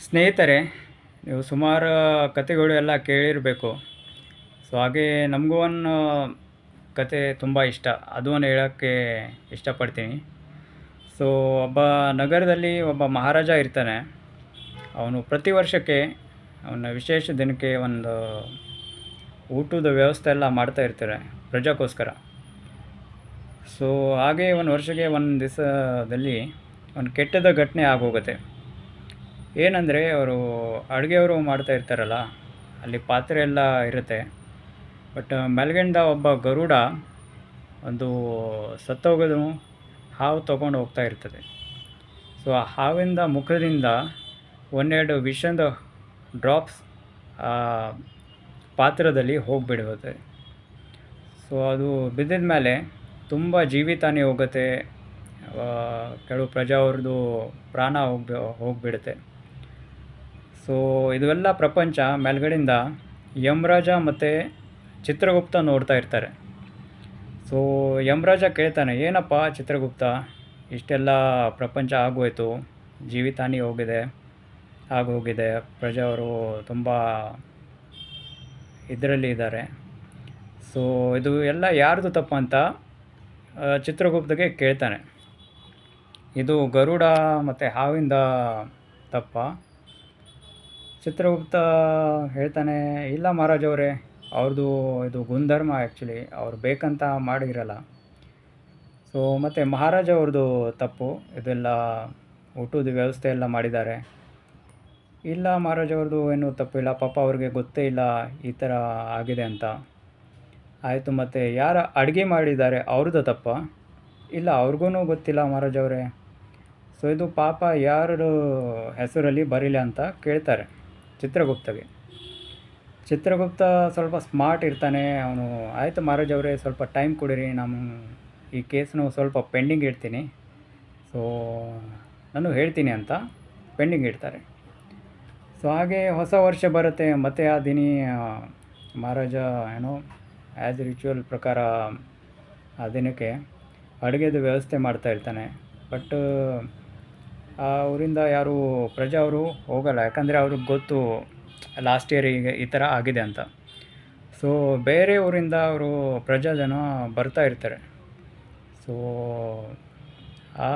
ಸ್ನೇಹಿತರೆ, ನೀವು ಸುಮಾರು ಕಥೆಗಳು ಎಲ್ಲ ಕೇಳಿರಬೇಕು. ಸೊ ಹಾಗೆ ನಮಗೂ ಒಂದು ಕತೆ ತುಂಬ ಇಷ್ಟ. ಅದು ಒಂದು ಹೇಳೋಕ್ಕೆ ಇಷ್ಟಪಡ್ತೀನಿ. ಸೊ ಒಬ್ಬ ನಗರದಲ್ಲಿ ಒಬ್ಬ ಮಹಾರಾಜ ಇರ್ತಾನೆ. ಅವನು ಪ್ರತಿ ವರ್ಷಕ್ಕೆ ಅವನ ವಿಶೇಷ ದಿನಕ್ಕೆ ಒಂದು ಊಟದ ವ್ಯವಸ್ಥೆ ಎಲ್ಲ ಮಾಡ್ತಾ ಇರ್ತಾರೆ ಪ್ರಜೆಗೋಸ್ಕರ. ಸೊ ಹಾಗೆ ಒಂದು ವರ್ಷಕ್ಕೆ ಒಂದು ದಿವಸದಲ್ಲಿ ಒಂದು ಕೆಟ್ಟದ ಘಟನೆ ಆಗೋಗುತ್ತೆ. ಏನಂದರೆ ಅವರು ಅಡುಗೆಯವರು ಮಾಡ್ತಾ ಇರ್ತಾರಲ್ಲ, ಅಲ್ಲಿ ಪಾತ್ರೆ ಎಲ್ಲ ಇರುತ್ತೆ. ಬಟ್ ಮೇಲ್ಗಡೆಯಿಂದ ಒಬ್ಬ ಗರುಡ ಒಂದು ಸತ್ತೋಗೋದು ಹಾವು ತೊಗೊಂಡು ಹೋಗ್ತಾ ಇರ್ತದೆ. ಸೊ ಆ ಹಾವಿಂದ ಮುಖದಿಂದ ಒಂದೆರಡು ವಿಷದ ಡ್ರಾಪ್ಸ್ ಆ ಪಾತ್ರದಲ್ಲಿ ಹೋಗಿಬಿಡುತ್ತೆ. ಸೊ ಅದು ಬಿದ್ದಿದ ಮೇಲೆ ತುಂಬ ಜೀವಿತಾನಿ ಹೋಗುತ್ತೆ. ಕೆಲವು ಪ್ರಜೆಯವ್ರದ್ದು ಪ್ರಾಣ ಹೋಗಿಬಿಡುತ್ತೆ. ಸೊ ಇದೆಲ್ಲ ಪ್ರಪಂಚ ಮೇಲ್ಗಡೆಯಿಂದ ಯಮರಾಜ ಮತ್ತು ಚಿತ್ರಗುಪ್ತ ನೋಡ್ತಾ ಇರ್ತಾರೆ. ಸೊ ಯಮರಾಜ ಕೇಳ್ತಾನೆ, ಏನಪ್ಪ ಚಿತ್ರಗುಪ್ತ, ಇಷ್ಟೆಲ್ಲ ಪ್ರಪಂಚ ಆಗೋಯ್ತು, ಜೀವಿತಾನಿ ಆಗೋಗಿದೆ, ಪ್ರಜೆಯವರು ತುಂಬ ಇದರಲ್ಲಿ ಇದ್ದಾರೆ. ಸೊ ಇದು ಎಲ್ಲ ಯಾರ್ದು ತಪ್ಪಂತ ಚಿತ್ರಗುಪ್ತಗೆ ಕೇಳ್ತಾನೆ. ಇದು ಗರುಡ ಮತ್ತು ಹಾವಿಂದ ತಪ್ಪ? ಚಿತ್ರಗುಪ್ತ ಹೇಳ್ತಾನೆ, ಇಲ್ಲ ಮಹಾರಾಜವರೇ, ಅವ್ರದ್ದು ಇದು ಗುಣಧರ್ಮ. ಆ್ಯಕ್ಚುಲಿ ಅವ್ರು ಬೇಕಂತ ಮಾಡಿರಲ್ಲ. ಸೊ ಮತ್ತು ಮಹಾರಾಜ ಅವ್ರದ್ದು ತಪ್ಪು, ಇದೆಲ್ಲ ಊಟದ ವ್ಯವಸ್ಥೆ ಎಲ್ಲ ಮಾಡಿದ್ದಾರೆ. ಇಲ್ಲ ಮಹಾರಾಜ ಅವ್ರದ್ದು ಏನೂ ತಪ್ಪಿಲ್ಲ, ಪಾಪ ಅವ್ರಿಗೆ ಗೊತ್ತೇ ಇಲ್ಲ ಈ ಥರ ಆಗಿದೆ ಅಂತ. ಆಯಿತು, ಮತ್ತು ಯಾರು ಅಡುಗೆ ಮಾಡಿದ್ದಾರೆ ಅವ್ರದ್ದು ತಪ್ಪ? ಇಲ್ಲ, ಅವ್ರಿಗೂ ಗೊತ್ತಿಲ್ಲ ಮಹಾರಾಜ ಅವರೇ. ಸೊ ಇದು ಪಾಪ ಯಾರು ಹೆಸರಲ್ಲಿ ಬರೀಲ್ಲ ಅಂತ ಕೇಳ್ತಾರೆ ಚಿತ್ರಗುಪ್ತಗೆ. ಚಿತ್ರಗುಪ್ತ ಸ್ವಲ್ಪ ಸ್ಮಾರ್ಟ್ ಇರ್ತಾನೆ. ಅವನು, ಆಯಿತು ಮಹಾರಾಜ್ ಅವರೇ, ಸ್ವಲ್ಪ ಟೈಮ್ ಕೊಡಿರಿ, ನಾನು ಈ ಕೇಸನ್ನು ಸ್ವಲ್ಪ ಪೆಂಡಿಂಗ್ ಇಡ್ತೀನಿ. ಸೊ ನಾನು ಹೇಳ್ತೀನಿ ಅಂತ ಪೆಂಡಿಂಗ್ ಇಡ್ತಾರೆ. ಸೊ ಹಾಗೆ ಹೊಸ ವರ್ಷ ಬರುತ್ತೆ. ಮತ್ತು ಆ ದಿನ ಮಹಾರಾಜ ಆ್ಯಸ್ ರಿಚುವಲ್ ಪ್ರಕಾರ ಆ ದಿನಕ್ಕೆ ಅಡುಗೆದು ವ್ಯವಸ್ಥೆ ಮಾಡ್ತಾ ಇರ್ತಾನೆ. ಬಟ್ ಆ ಊರಿಂದ ಯಾರು ಪ್ರಜೆ ಅವರು ಹೋಗಲ್ಲ, ಯಾಕಂದರೆ ಅವ್ರಿಗೆ ಗೊತ್ತು ಲಾಸ್ಟ್ ಇಯರ್ ಈಗ ಈ ಥರ ಆಗಿದೆ ಅಂತ. ಸೊ ಬೇರೆ ಊರಿಂದ ಅವರು ಜನ ಬರ್ತಾ ಇರ್ತಾರೆ. ಸೊ ಆ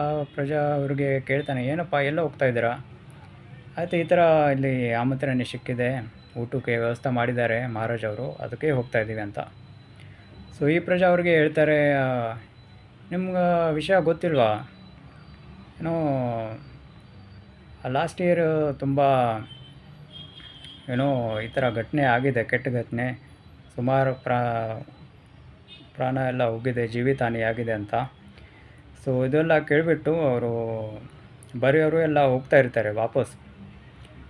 ಅವ್ರಿಗೆ ಕೇಳ್ತಾನೆ, ಏನಪ್ಪ ಎಲ್ಲ ಹೋಗ್ತಾ ಇದ್ದೀರಾ? ಆಯಿತು, ಈ ಥರ ಇಲ್ಲಿ ಆಮಂತ್ರಣ ಸಿಕ್ಕಿದೆ, ಊಟಕ್ಕೆ ವ್ಯವಸ್ಥೆ ಮಾಡಿದ್ದಾರೆ ಮಹಾರಾಜ್ ಅವರು, ಅದಕ್ಕೆ ಹೋಗ್ತಾ ಇದ್ದೀವಿ ಅಂತ. ಸೊ ಈ ಅವ್ರಿಗೆ ಹೇಳ್ತಾರೆ, ನಿಮ್ಗೆ ವಿಷಯ ಗೊತ್ತಿಲ್ವಾ, ಲಾಸ್ಟ್ ಇಯರ್ ತುಂಬ ಈ ಥರ ಘಟನೆ ಆಗಿದೆ, ಕೆಟ್ಟ ಘಟನೆ, ಸುಮಾರು ಪ್ರಾಣ ಎಲ್ಲ ಹೋಗಿದೆ, ಜೀವಿತಾನಿ ಆಗಿದೆ ಅಂತ. ಸೊ ಇದೆಲ್ಲ ಕೇಳಿಬಿಟ್ಟು ಅವರು ಬರೆಯೋರು ಎಲ್ಲ ಹೋಗ್ತಾ ಇರ್ತಾರೆ ವಾಪಸ್.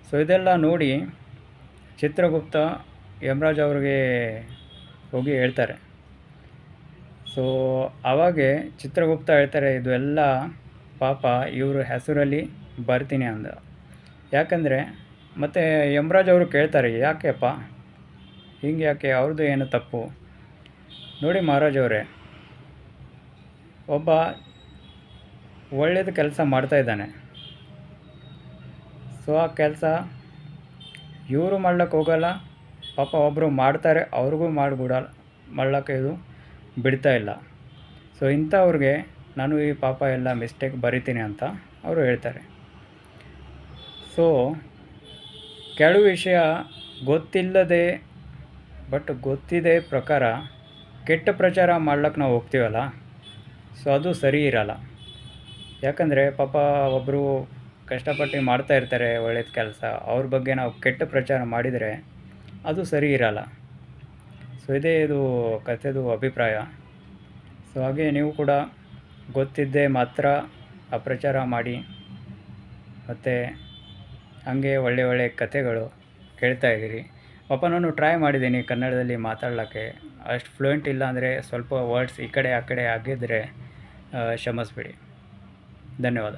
ಸೊ ಇದೆಲ್ಲ ನೋಡಿ ಚಿತ್ರಗುಪ್ತ ಯಮರಾಜ್ ಅವ್ರಿಗೆ ಹೋಗಿ ಹೇಳ್ತಾರೆ. ಸೊ ಆವಾಗೆ ಚಿತ್ರಗುಪ್ತ ಹೇಳ್ತಾರೆ, ಇದು ಎಲ್ಲ ಪಾಪ ಇವ್ರ ಹೆಸರಲ್ಲಿ ಬರ್ತೀನಿ ಅಂದ. ಯಾಕಂದರೆ ಮತ್ತು ಯಮರಾಜ್ ಅವರು ಕೇಳ್ತಾರೆ, ಯಾಕೆಪ್ಪ ಹಿಂಗೆ, ಯಾಕೆ, ಅವ್ರದ್ದು ಏನು ತಪ್ಪು? ನೋಡಿ ಮಹಾರಾಜ್ ಅವರೇ, ಒಬ್ಬ ಒಳ್ಳೆಯದು ಕೆಲಸ ಮಾಡ್ತಾಯಿದ್ದಾನೆ. ಸೊ ಆ ಕೆಲಸ ಇವರು ಮಾಡ್ಲಿಕ್ಕೆ ಹೋಗಲ್ಲ, ಪಾಪ ಒಬ್ಬರು ಮಾಡ್ತಾರೆ, ಅವ್ರಿಗೂ ಮಾಡ್ಲಿಕ್ಕೆ ಇದು ಬಿಡ್ತಾ ಇಲ್ಲ. ಸೊ ಇಂಥವ್ರಿಗೆ ನಾನು ಈ ಪಾಪ ಎಲ್ಲ ಮಿಸ್ಟೇಕ್ ಬರಿತೀನಿ ಅಂತ ಅವರು ಹೇಳ್ತಾರೆ. ಸೊ ಕೆಲವು ವಿಷಯ ಗೊತ್ತಿಲ್ಲದೆ ಬಟ್ ಗೊತ್ತಿದೆ ಪ್ರಕಾರ ಕೆಟ್ಟ ಪ್ರಚಾರ ಮಾಡ್ಲಿಕ್ಕೆ ನಾವು ಹೋಗ್ತೀವಲ್ಲ, ಸೊ ಅದು ಸರಿ ಇರಲ್ಲ. ಯಾಕಂದರೆ ಪಾಪ ಒಬ್ಬರು ಕಷ್ಟಪಟ್ಟು ಮಾಡ್ತಾ ಇರ್ತಾರೆ ಒಳ್ಳೆಯದು ಕೆಲಸ, ಅವ್ರ ಬಗ್ಗೆ ನಾವು ಕೆಟ್ಟ ಪ್ರಚಾರ ಮಾಡಿದರೆ ಅದು ಸರಿ ಇರಲ್ಲ. ಸೊ ಇದೇ ಇದು ಕಥೆದು ಅಭಿಪ್ರಾಯ. ಸೊ ಹಾಗೆ ನೀವು ಕೂಡ ಗೊತ್ತಿದ್ದೇ ಮಾತ್ರ ಅಪ್ರಚಾರ ಮಾಡಿ, ಮತ್ತು ಹಾಗೆ ಒಳ್ಳೆಯ ಕಥೆಗಳು ಕೇಳ್ತಾ ಇದ್ದೀರಿ. ಪಾಪ ನಾನು ಟ್ರೈ ಮಾಡಿದ್ದೀನಿ ಕನ್ನಡದಲ್ಲಿ ಮಾತಾಡಲಿಕ್ಕೆ, ಅಷ್ಟು ಫ್ಲೂಯೆಂಟ್ ಇಲ್ಲ, ಅಂದರೆ ಸ್ವಲ್ಪ ವರ್ಡ್ಸ್ ಈ ಕಡೆ ಆ ಕಡೆ ಆಗಿದ್ದರೆ ಕ್ಷಮಿಸ್ಬಿಡಿ. ಧನ್ಯವಾದ.